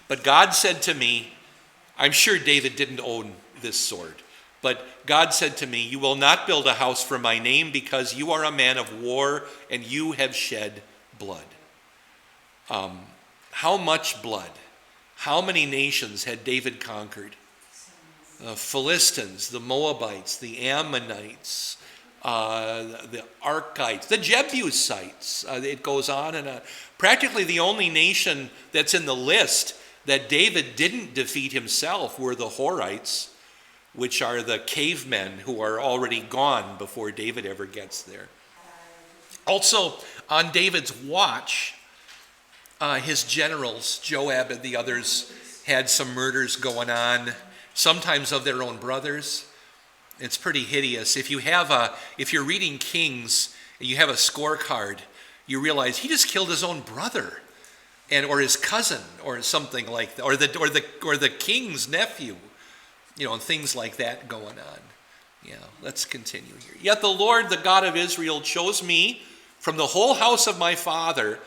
But God said to me, I'm sure David didn't own this sword, but God said to me, you will not build a house for my name because you are a man of war and you have shed blood. How much blood? How many nations had David conquered? Philistines, the Moabites, the Ammonites, the Archites, the Jebusites. It goes on and on. Practically the only nation that's in the list that David didn't defeat himself were the Horites, which are the cavemen who are already gone before David ever gets there. Also, on David's watch, his generals, Joab and the others, had some murders going on, sometimes of their own brothers. It's pretty hideous. If you're reading Kings and you have a scorecard, you realize he just killed his own brother, or his cousin, or something like that, or the king's nephew, and things like that going on. Yeah, let's continue here. Yet the Lord, the God of Israel, chose me from the whole house of my father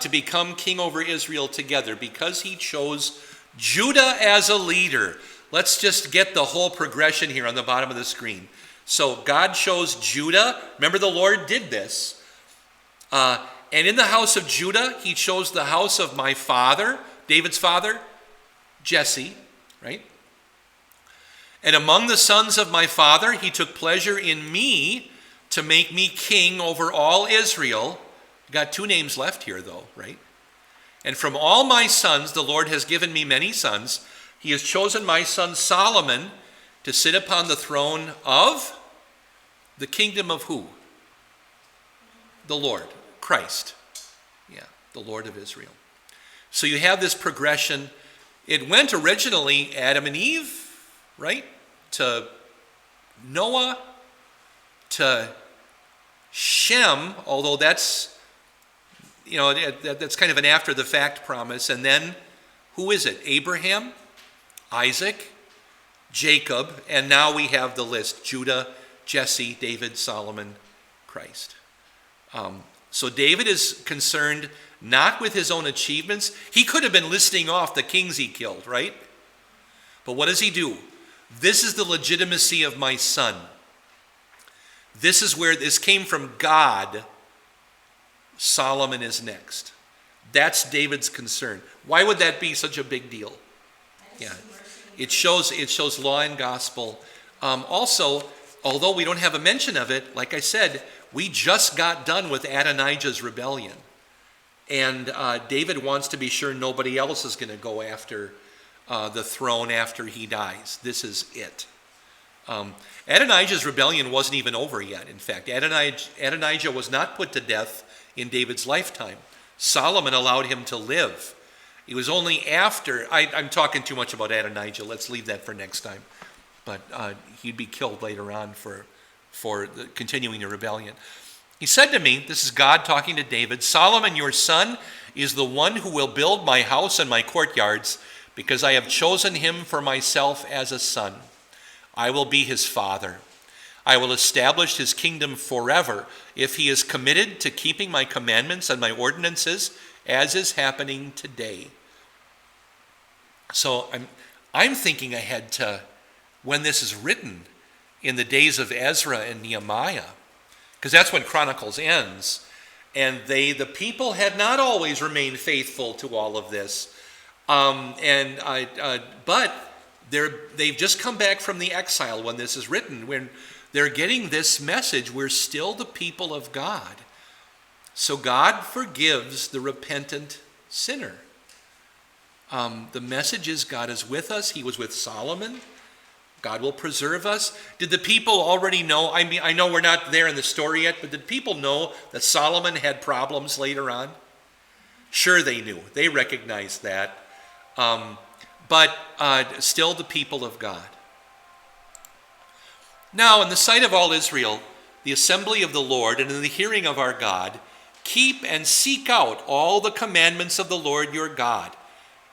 to become king over Israel together, because he chose Judah as a leader. Let's just get the whole progression here on the bottom of the screen. So God chose Judah. Remember, the Lord did this. And in the house of Judah, he chose the house of my father, David's father, Jesse, right? And among the sons of my father, he took pleasure in me to make me king over all Israel. Got two names left here, though, right? And from all my sons, the Lord has given me many sons. He has chosen my son Solomon to sit upon the throne of the kingdom of who? The Lord, Christ. Yeah, the Lord of Israel. So you have this progression. It went originally Adam and Eve, right? To Noah, to Shem, although that's kind of an after-the-fact promise. And then, who is it? Abraham, Isaac, Jacob, and now we have the list: Judah, Jesse, David, Solomon, Christ. So David is concerned not with his own achievements. He could have been listing off the kings he killed, right? But what does he do? This is the legitimacy of my son. This is where this came from God. Solomon is next. That's David's concern. Why would that be such a big deal? Yeah, it shows law and gospel. Also, although we don't have a mention of it, like I said, we just got done with Adonijah's rebellion, and David wants to be sure nobody else is going to go after the throne after he dies. This is it. Adonijah's rebellion wasn't even over yet. In fact, Adonijah was not put to death in David's lifetime. Solomon allowed him to live. It was only after, I'm talking too much about Adonijah, let's leave that for next time. But he'd be killed later on for continuing the rebellion. He said to me, this is God talking to David, Solomon, your son, is the one who will build my house and my courtyards, because I have chosen him for myself as a son. I will be his father. I will establish his kingdom forever if he is committed to keeping my commandments and my ordinances, as is happening today. So I'm thinking ahead to when this is written in the days of Ezra and Nehemiah, because that's when Chronicles ends. And the people had not always remained faithful to all of this. But they've just come back from the exile when this is written, when they're getting this message: we're still the people of God. So God forgives the repentant sinner. The message is God is with us. He was with Solomon. God will preserve us. Did the people already know? I mean, I know we're not there in the story yet, but did people know that Solomon had problems later on? Sure, they knew. They recognized that. But still the people of God. Now, in the sight of all Israel, the assembly of the Lord, and in the hearing of our God, keep and seek out all the commandments of the Lord your God.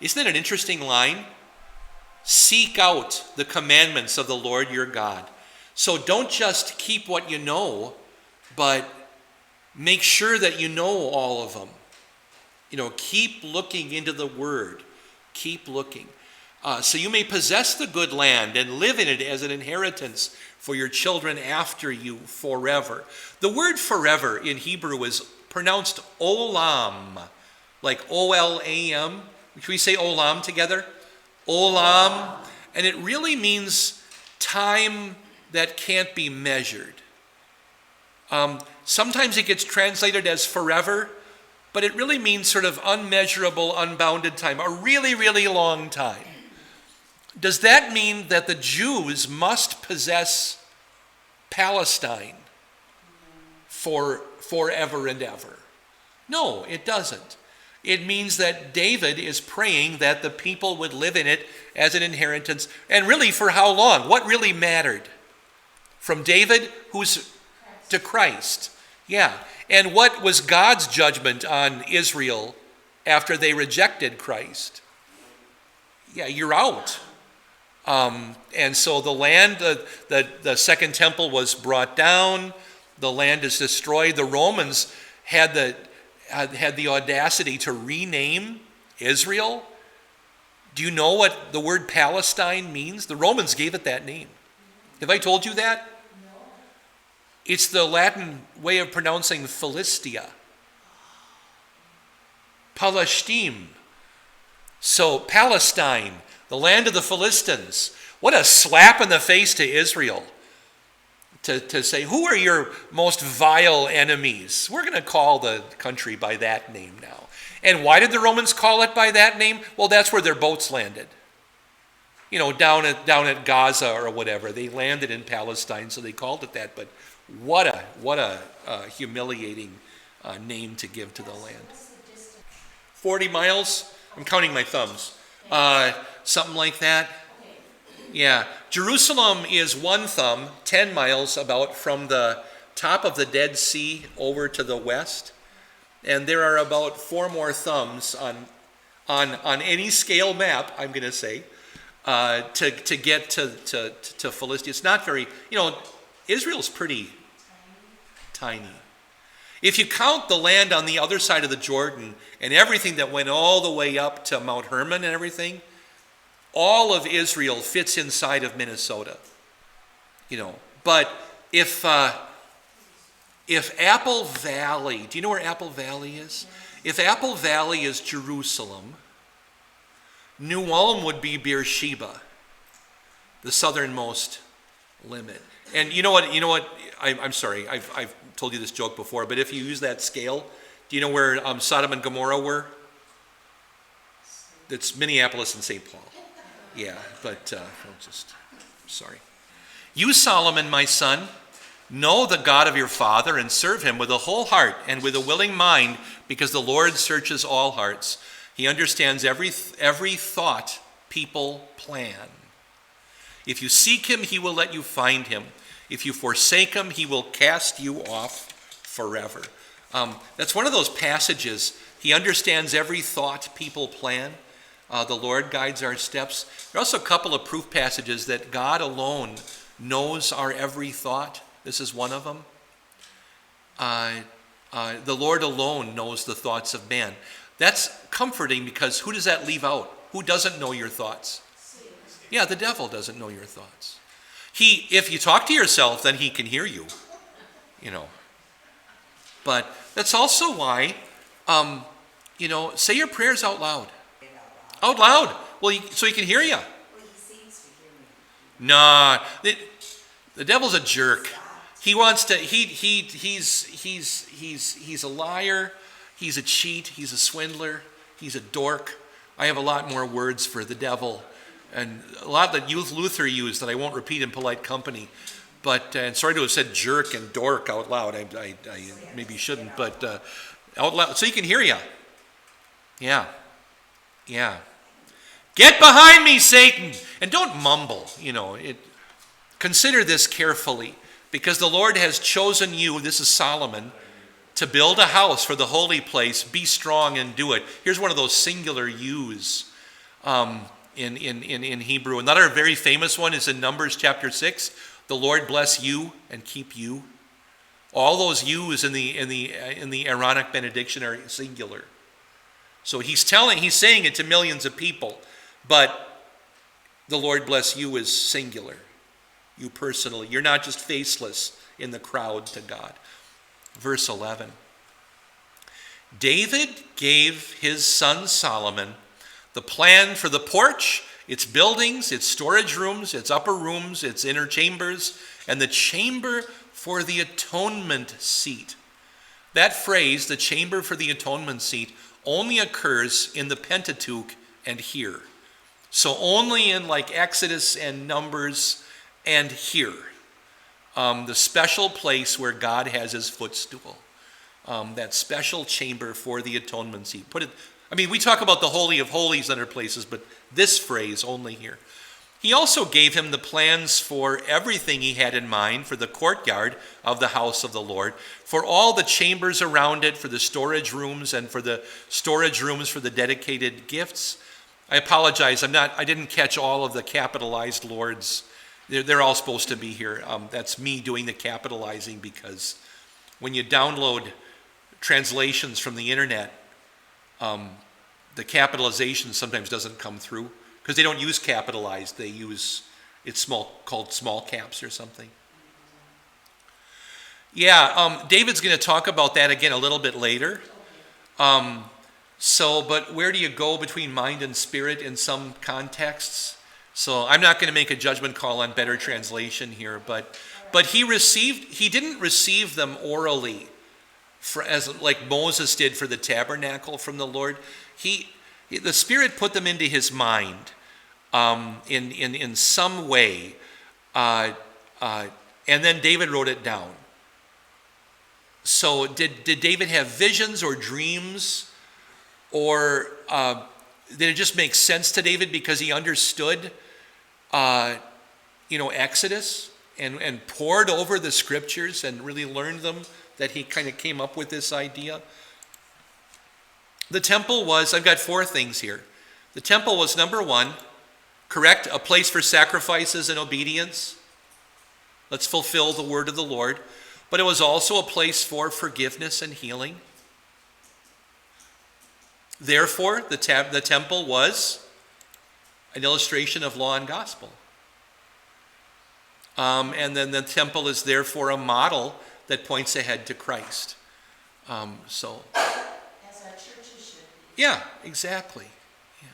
Isn't that an interesting line? Seek out the commandments of the Lord your God. So don't just keep what you know, but make sure that you know all of them. Keep looking into the Word. Keep looking. So you may possess the good land and live in it as an inheritance for your children after you forever. The word forever in Hebrew is pronounced olam, like O-L-A-M. Can we say olam together? Olam. And it really means time that can't be measured. Sometimes it gets translated as forever, but it really means sort of unmeasurable, unbounded time, a really, really long time. Does that mean that the Jews must possess Palestine for forever and ever? No, it doesn't. It means that David is praying that the people would live in it as an inheritance. And really, for how long? What really mattered? From David, who's to Christ. Yeah. And what was God's judgment on Israel after they rejected Christ? Yeah, you're out. And so the land, the second temple was brought down. The land is destroyed. The Romans had the audacity to rename Israel. Do you know what the word Palestine means? The Romans gave it that name. Have I told you that? No. It's the Latin way of pronouncing Philistia. Palestim. So Palestine, the land of the Philistines. What a slap in the face to Israel. To say, who are your most vile enemies? We're going to call the country by that name now. And why did the Romans call it by that name? Well, that's where their boats landed. You know, down at Gaza or whatever. They landed in Palestine, so they called it that. But what a humiliating name to give to the land. 40 miles? I'm counting my thumbs. Something like that. Yeah. Jerusalem is one thumb, 10 miles about from the top of the Dead Sea over to the west. And there are about 4 more thumbs on any scale map, I'm going to say, to get to Philistia. It's not very, Israel's pretty tiny. If you count the land on the other side of the Jordan and everything that went all the way up to Mount Hermon and everything, all of Israel fits inside of Minnesota. But if Apple Valley, do you know where Apple Valley is? If Apple Valley is Jerusalem, New Ulm would be Beersheba, the southernmost limit. And you know what? I'm sorry, I've told you this joke before, but if you use that scale, do you know where Sodom and Gomorrah were? It's Minneapolis and St. Paul. Yeah, but sorry. You, Solomon, my son, know the God of your father and serve him with a whole heart and with a willing mind, because the Lord searches all hearts. He understands every thought people plan. If you seek him, he will let you find him. If you forsake him, he will cast you off forever. That's one of those passages. He understands every thought people plan. The Lord guides our steps. There are also a couple of proof passages that God alone knows our every thought. This is one of them. The Lord alone knows the thoughts of man. That's comforting, because who does that leave out? Who doesn't know your thoughts? Yeah, the devil doesn't know your thoughts. If you talk to yourself, then he can hear you. But that's also why, say your prayers out loud. Out loud. Well, so he can hear you. Well, he seems to hear me. Nah, the devil's a jerk. He wants to. He's a liar. He's a cheat. He's a swindler. He's a dork. I have a lot more words for the devil, and a lot that Luther used that I won't repeat in polite company. But and sorry to have said jerk and dork out loud. I maybe shouldn't, but out loud so he can hear you. Yeah. Get behind me, Satan! And don't mumble, Consider this carefully, because the Lord has chosen you, this is Solomon, to build a house for the holy place. Be strong and do it. Here's one of those singular yous in Hebrew. Another very famous one is in Numbers chapter 6. The Lord bless you and keep you. All those yous in the Aaronic benediction are singular. So he's saying it to millions of people, but the Lord bless you is singular. You personally. You're not just faceless in the crowd to God. Verse 11. David gave his son Solomon the plan for the porch, its buildings, its storage rooms, its upper rooms, its inner chambers, and the chamber for the atonement seat. That phrase, the chamber for the atonement seat, only occurs in the Pentateuch and here. So only in like Exodus and Numbers and here. The special place where God has his footstool. That special chamber for the atonement seat. We talk about the Holy of Holies in other places, but this phrase only here. He also gave him the plans for everything he had in mind for the courtyard of the house of the Lord, for all the chambers around it, for the storage rooms, and for the storage rooms for the dedicated gifts. I apologize, I didn't catch all of the capitalized lords. They're all supposed to be here. That's me doing the capitalizing, because when you download translations from the internet, the capitalization sometimes doesn't come through because they don't use capitalized. They use called small caps or something. Yeah, David's going to talk about that again a little bit later. But where do you go between mind and spirit in some contexts? So I'm not going to make a judgment call on better translation here, but he didn't receive them orally, as like Moses did for the tabernacle from the Lord. The Spirit put them into his mind in some way, and then David wrote it down. So did David have visions or dreams, or did it just make sense to David because he understood, Exodus and pored over the scriptures and really learned them, that he kind of came up with this idea? The temple was, I've got 4 things here. The temple was, number 1, correct, a place for sacrifices and obedience. Let's fulfill the word of the Lord. But it was also a place for forgiveness and healing. Therefore, the temple was an illustration of law and gospel. And then the temple is therefore a model that points ahead to Christ. As our churches should be. Yeah, exactly. Yeah.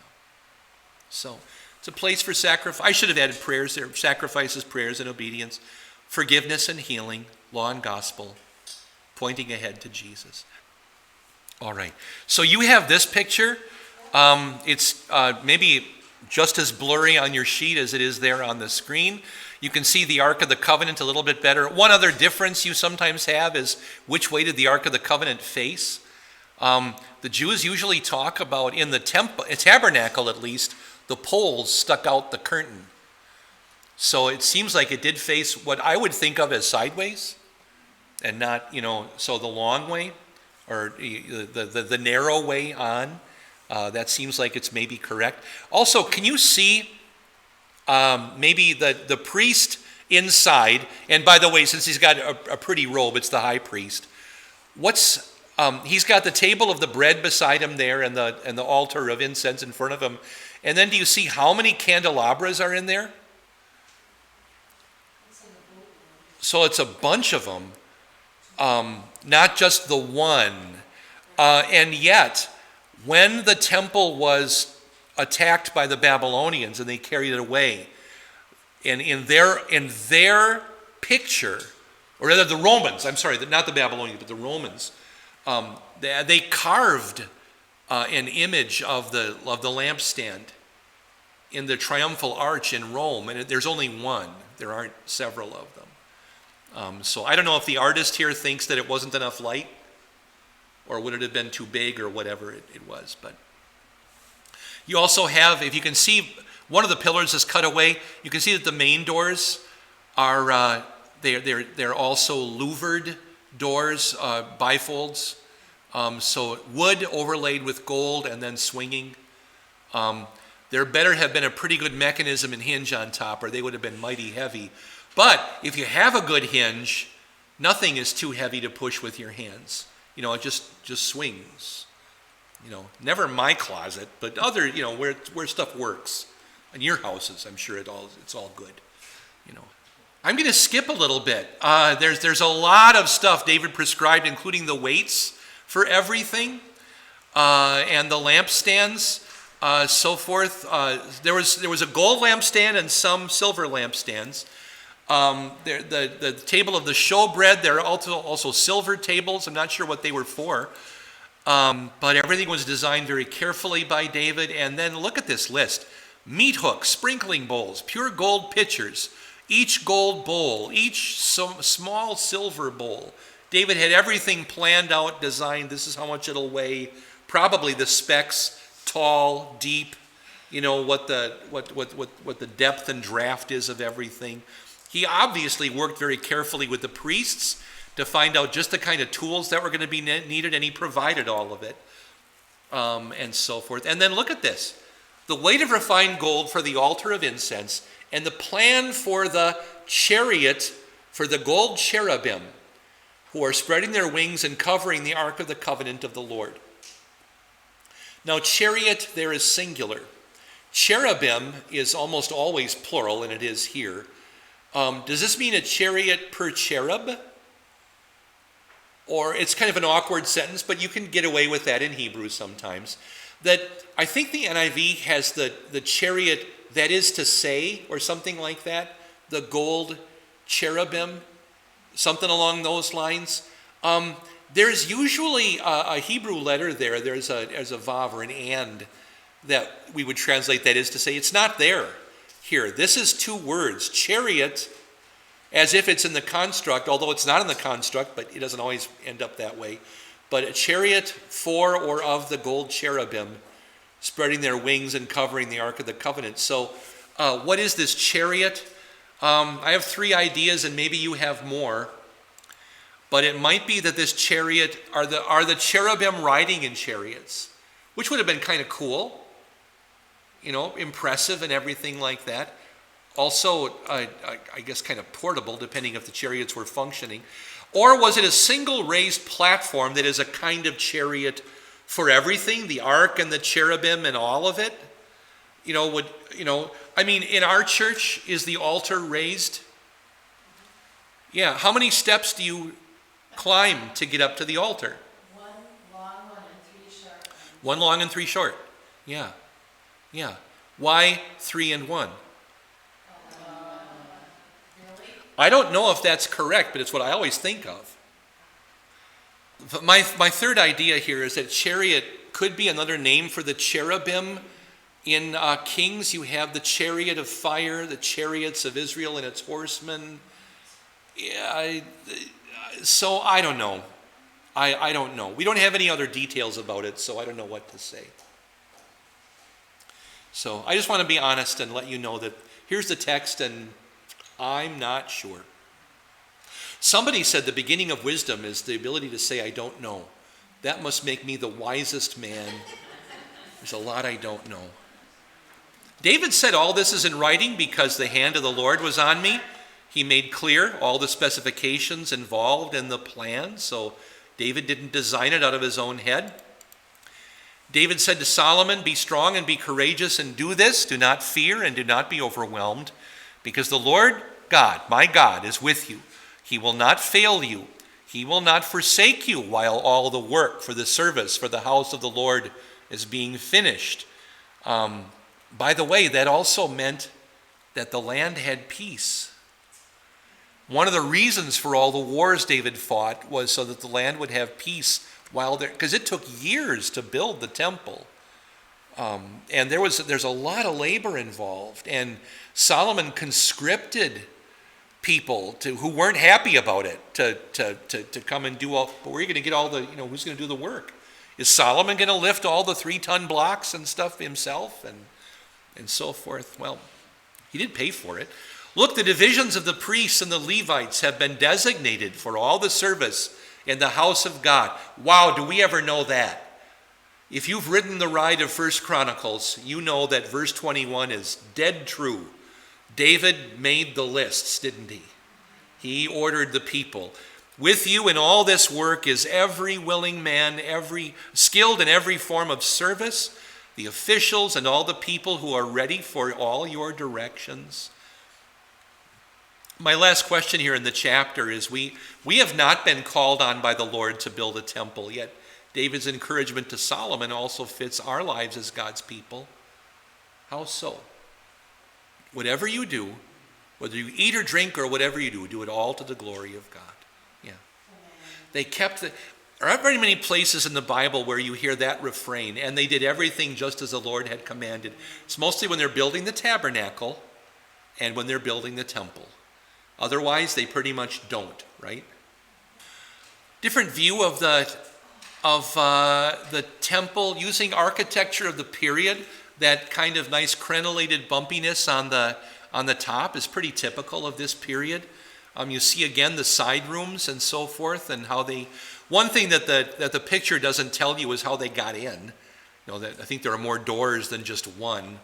So it's a place for sacrifice. I should have added prayers there: sacrifices, prayers, and obedience, forgiveness and healing, law and gospel, pointing ahead to Jesus. All right. So you have this picture. It's maybe just as blurry on your sheet as it is there on the screen. You can see the Ark of the Covenant a little bit better. One other difference you sometimes have is which way did the Ark of the Covenant face? The Jews usually talk about, in the tabernacle at least, the poles stuck out the curtain. So it seems like it did face what I would think of as sideways, and not, so the long way, or the narrow way on. That seems like it's maybe correct. Also, can you see maybe the priest inside? And by the way, since he's got a pretty robe, it's the high priest. He's got the table of the bread beside him there, and the altar of incense in front of him. And then do you see how many candelabras are in there? So it's a bunch of them, not just the one. And yet, when the temple was attacked by the Babylonians and they carried it away, and in their picture, or rather the Romans, I'm sorry, not the Babylonians, but the Romans, they carved an image of the lampstand in the triumphal arch in Rome, and there's only one. There aren't several of them. So I don't know if the artist here thinks that it wasn't enough light, or would it have been too big, or whatever it was. But you also have, if you can see, one of the pillars is cut away. You can see that the main doors are they're also louvered doors, bifolds. So wood overlaid with gold and then swinging. There better have been a pretty good mechanism and hinge on top, or they would have been mighty heavy. But if you have a good hinge, nothing is too heavy to push with your hands. It just swings. Never my closet, but other, where stuff works. In your houses, I'm sure it's all good. I'm going to skip a little bit. There's a lot of stuff David prescribed, including the weights for everything, and the lampstands, so forth. There was a gold lampstand and some silver lampstands. The table of the showbread, there are also silver tables. I'm not sure what they were for. But everything was designed very carefully by David. And then look at this list. Meat hooks, sprinkling bowls, pure gold pitchers, each gold bowl, each small silver bowl. David had everything planned out, designed. This is how much it'll weigh. Probably the specs, tall, deep, what the depth and draft is of everything. He obviously worked very carefully with the priests to find out just the kind of tools that were going to be needed, and he provided all of it, and so forth. And then look at this. The weight of refined gold for the altar of incense, and the plan for the chariot for the gold cherubim, who are spreading their wings and covering the ark of the covenant of the Lord. Now, chariot there is singular. Cherubim is almost always plural, and it is here. Does this mean a chariot per cherub? Or it's kind of an awkward sentence, but you can get away with that in Hebrew sometimes. That I think the NIV has the chariot, that is to say, or something like that, the gold cherubim, something along those lines. There's usually a Hebrew letter there. There's a vav or an and that we would translate that is to say. It's not there here. This is two words, chariot, as if it's in the construct, although it's not in the construct, but it doesn't always end up that way. But a chariot for or of the gold cherubim, spreading their wings and covering the Ark of the Covenant. So what is this chariot? I have three ideas, and maybe you have more. But it might be that this chariot, are the cherubim riding in chariots, which would have been kind of cool, impressive and everything like that. Also, I guess kind of portable, depending if the chariots were functioning. Or was it a single raised platform that is a kind of chariot for everything, the ark and the cherubim and all of it? In our church, is the altar raised? Yeah, how many steps do you climb to get up to the altar? One long one and 3 short. One long and 3 short. Yeah. Why 3 and 1? Really? I don't know if that's correct, but it's what I always think of. But my third idea here is that chariot could be another name for the cherubim. In Kings, you have the chariot of fire, the chariots of Israel and its horsemen. So I don't know. I don't know. We don't have any other details about it, so I don't know what to say. So I just want to be honest and let you know that here's the text, and I'm not sure. Somebody said the beginning of wisdom is the ability to say, I don't know. That must make me the wisest man. There's a lot I don't know. David said all this is in writing because the hand of the Lord was on me. He made clear all the specifications involved in the plan, so David didn't design it out of his own head. David said to Solomon, be strong and be courageous and do this. Do not fear and do not be overwhelmed, because the Lord God, my God, is with you. He will not fail you. He will not forsake you while all the work for the service for the house of the Lord is being finished. By the way, that also meant that the land had peace. One of the reasons for all the wars David fought was so that the land would have peace because it took years to build the temple. And there's a lot of labor involved. And Solomon conscripted people who weren't happy about it to come and do all. But where are you going to get all the, who's going to do the work? Is Solomon going to lift all the 3-ton blocks and stuff himself and so forth? Well, he did pay for it. Look, the divisions of the priests and the Levites have been designated for all the service in the house of God. Wow, do we ever know that? If you've ridden the ride of 1 Chronicles, you know that verse 21 is dead true. David made the lists, didn't he? He ordered the people. With you in all this work is every willing man, every skilled in every form of service, the officials and all the people who are ready for all your directions. My last question here in the chapter is we have not been called on by the Lord to build a temple, yet David's encouragement to Solomon also fits our lives as God's people. How so? Whatever you do, whether you eat or drink or whatever you do it all to the glory of God. Yeah. They kept there aren't very many places in the Bible where you hear that refrain, and they did everything just as the Lord had commanded. It's mostly when they're building the tabernacle and when they're building the temple. Otherwise, they pretty much don't, right? Different view of the temple using architecture of the period. That kind of nice crenellated bumpiness on the top is pretty typical of this period. You see again the side rooms and so forth, and how they. One thing that the picture doesn't tell you is how they got in. That I think there are more doors than just one,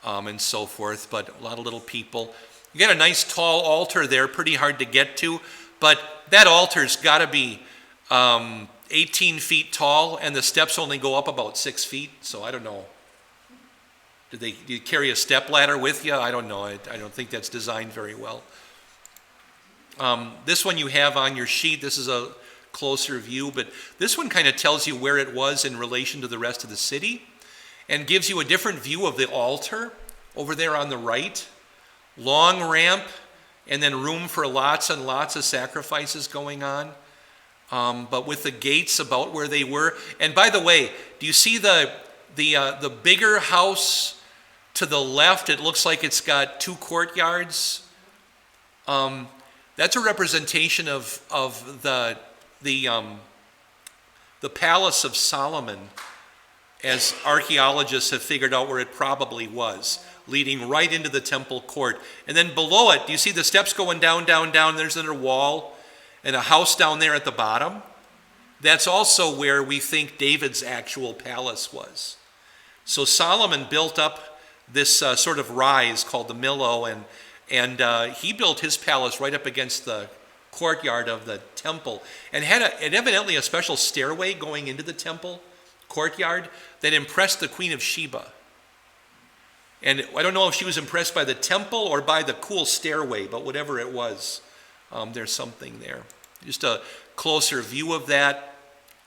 and so forth. But a lot of little people. You got a nice tall altar there, pretty hard to get to, but that altar's got to be 18 feet tall, and the steps only go up about 6 feet. So I don't know. Do you carry a step ladder with you? I don't know. I don't think that's designed very well. This one you have on your sheet. This is a closer view, but this one kind of tells you where it was in relation to the rest of the city and gives you a different view of the altar over there on the right. Long ramp and then room for lots and lots of sacrifices going on, but with the gates about where they were. And by the way, do you see the bigger house to the left? It looks like it's got 2 courtyards. That's a representation of the palace of Solomon, as archaeologists have figured out where it probably was, leading right into the temple court. And then below it, do you see the steps going down, down, down? There's another wall and a house down there at the bottom. That's also where we think David's actual palace was. So Solomon built up this sort of rise called the Millo, and he built his palace right up against the courtyard of the temple, and had evidently a special stairway going into the temple courtyard that impressed the Queen of Sheba. And I don't know if she was impressed by the temple or by the cool stairway, but whatever it was, there's something there. Just a closer view of that,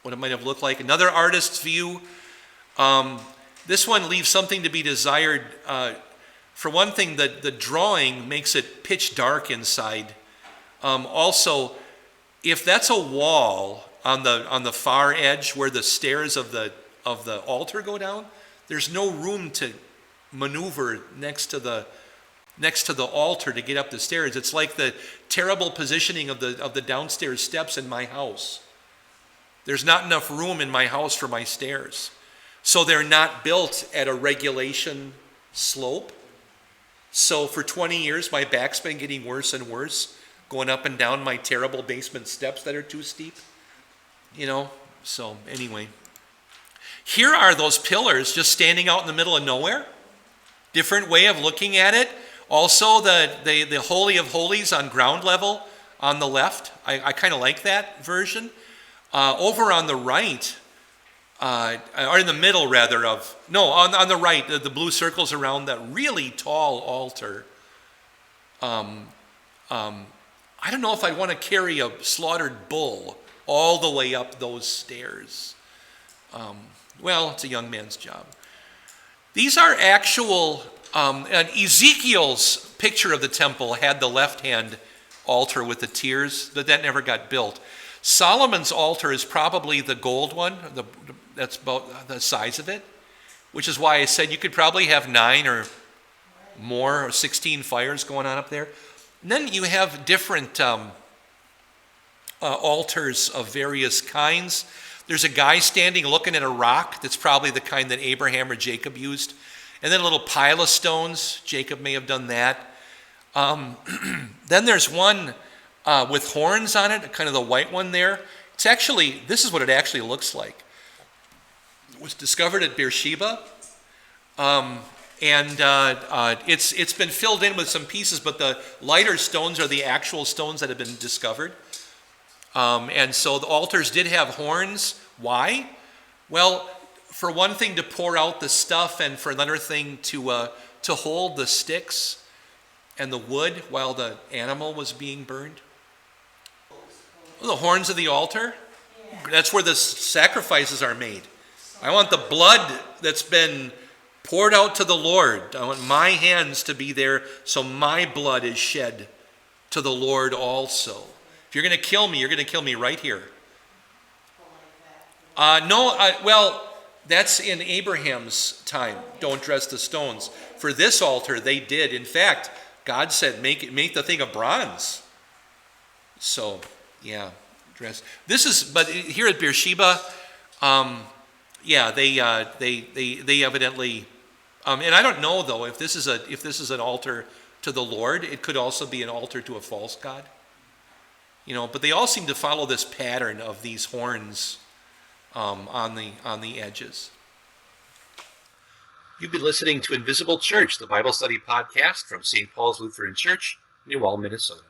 what it might have looked like. Another artist's view. This one leaves something to be desired. For one thing, the drawing makes it pitch dark inside. Also, if that's a wall on the far edge where the stairs of the altar go down, there's no room to maneuver next to the altar to get up the stairs. It's like the terrible positioning of the downstairs steps in my house. There's not enough room in my house for my stairs. So they're not built at a regulation slope. So for 20 years, my back's been getting worse and worse, going up and down my terrible basement steps that are too steep. So anyway. Here are those pillars just standing out in the middle of nowhere. Different way of looking at it. Also, the Holy of Holies on ground level on the left. I kind of like that version. Over on the right, or in the middle rather on the right, the blue circles around that really tall altar. I don't know if I want to carry a slaughtered bull all the way up those stairs. Well, it's a young man's job. These are actual, and Ezekiel's picture of the temple had the left-hand altar with the tiers, but that never got built. Solomon's altar is probably the gold one, that's about the size of it, which is why I said you could probably have 9 or more, or 16 fires going on up there. And then you have different altars of various kinds. There's a guy standing looking at a rock that's probably the kind that Abraham or Jacob used. And then a little pile of stones. Jacob may have done that. Then there's one with horns on it, kind of the white one there. This is what it actually looks like. It was discovered at Beersheba. It's been filled in with some pieces, but the lighter stones are the actual stones that have been discovered. And so the altars did have horns. Why? Well, for one thing, to pour out the stuff, and for another thing, to hold the sticks and the wood while the animal was being burned. The horns of the altar, that's where the sacrifices are made. I want the blood that's been poured out to the Lord. I want my hands to be there, so my blood is shed to the Lord also. If you're going to kill me, you're going to kill me right here. Well, that's in Abraham's time. Don't dress the stones. For this altar, they did. In fact, God said, make the thing of bronze. So, yeah, dress. But here at Beersheba, they evidently, and I don't know though if this is an altar to the Lord. It could also be an altar to a false god. But they all seem to follow this pattern of these horns on the edges. You've been listening to Invisible Church, the Bible study podcast from St. Paul's Lutheran Church, New Ulm, Minnesota.